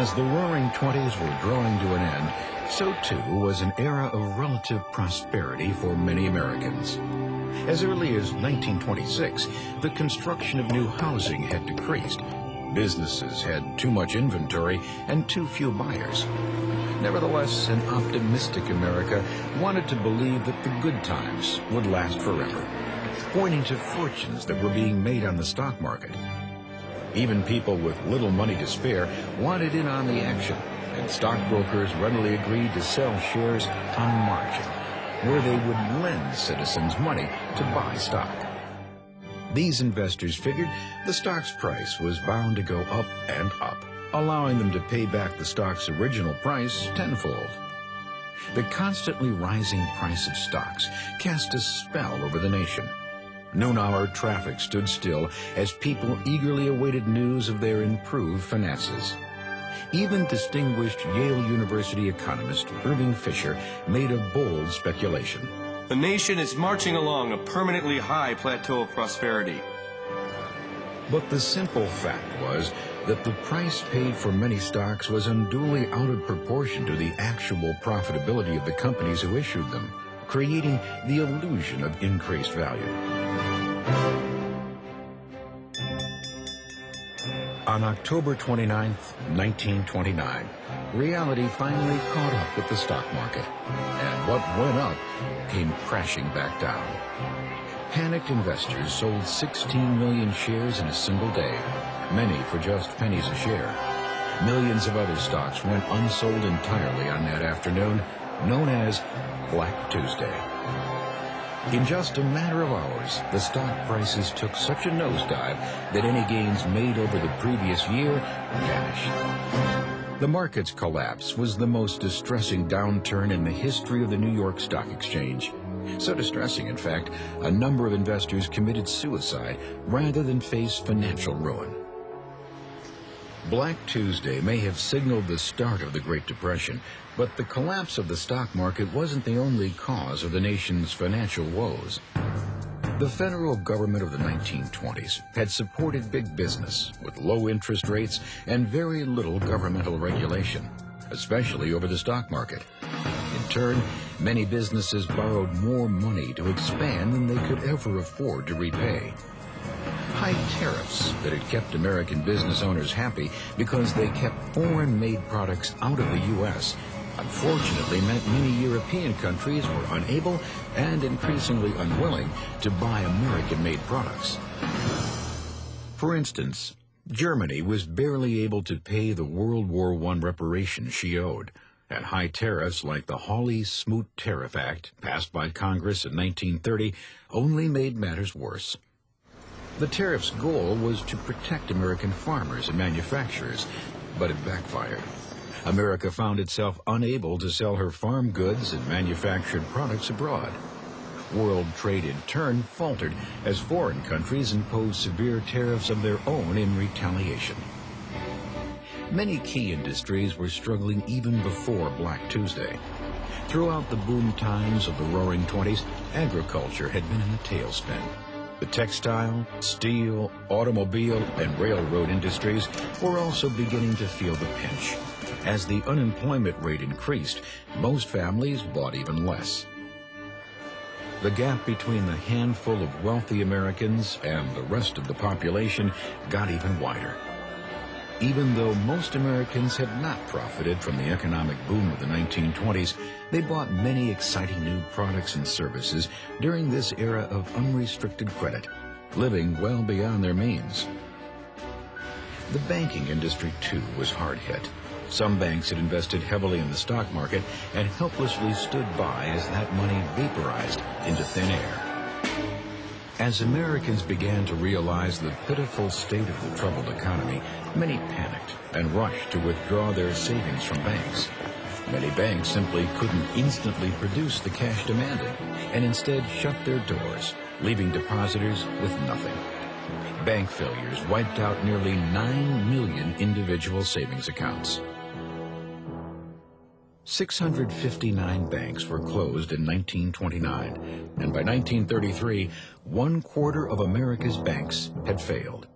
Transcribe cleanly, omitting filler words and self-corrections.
As the Roaring Twenties were drawing to an end, so too was an era of relative prosperity for many Americans. As early as 1926, the construction of new housing had decreased. Businesses had too much inventory and too few buyers. Nevertheless, an optimistic America wanted to believe that the good times would last forever, pointing to fortunes that were being made on the stock market. Even people with little money to spare wanted in on the action, and stockbrokers readily agreed to sell shares on margin, where they would lend citizens money to buy stock. These investors figured the stock's price was bound to go up and up, allowing them to pay back the stock's original price tenfold. The constantly rising price of stocks cast a spell over the nation. Noon-hour traffic stood still as people eagerly awaited news of their improved finances. Even distinguished Yale University economist Irving Fisher made a bold speculation. The nation is marching along a permanently high plateau of prosperity. But the simple fact was that the price paid for many stocks was unduly out of proportion to the actual profitability of the companies who issued them, creating the illusion of increased value. On October 29, 1929, reality finally caught up with the stock market, and what went up came crashing back down. Panicked investors sold 16 million shares in a single day, many for just pennies a share. Millions of other stocks went unsold entirely on that afternoon, known as Black Tuesday. In just a matter of hours, the stock prices took such a nosedive that any gains made over the previous year vanished. The market's collapse was the most distressing downturn in the history of the New York Stock Exchange. So distressing, in fact, a number of investors committed suicide rather than face financial ruin. Black Tuesday may have signaled the start of the Great Depression, but the collapse of the stock market wasn't the only cause of the nation's financial woes. The federal government of the 1920s had supported big business with low interest rates and very little governmental regulation, especially over the stock market. In turn, many businesses borrowed more money to expand than they could ever afford to repay. High tariffs that had kept American business owners happy because they kept foreign-made products out of the U.S. unfortunately meant many European countries were unable and increasingly unwilling to buy American-made products. For instance, Germany was barely able to pay the World War I reparations she owed, and high tariffs like the Hawley-Smoot Tariff Act, passed by Congress in 1930, only made matters worse. The tariff's goal was to protect American farmers and manufacturers, but it backfired. America found itself unable to sell her farm goods and manufactured products abroad. World trade in turn faltered as foreign countries imposed severe tariffs of their own in retaliation. Many key industries were struggling even before Black Tuesday. Throughout the boom times of the Roaring Twenties, agriculture had been in a tailspin. The textile, steel, automobile, and railroad industries were also beginning to feel the pinch. As the unemployment rate increased, most families bought even less. The gap between the handful of wealthy Americans and the rest of the population got even wider. Even though most Americans had not profited from the economic boom of the 1920s, they bought many exciting new products and services during this era of unrestricted credit, living well beyond their means. The banking industry, too, was hard hit. Some banks had invested heavily in the stock market and helplessly stood by as that money vaporized into thin air. As Americans began to realize the pitiful state of the troubled economy, many panicked and rushed to withdraw their savings from banks. Many banks simply couldn't instantly produce the cash demanded and instead shut their doors, leaving depositors with nothing. Bank failures wiped out nearly 9 million individual savings accounts. 659 banks were closed in 1929, and by 1933, 1/4 of America's banks had failed.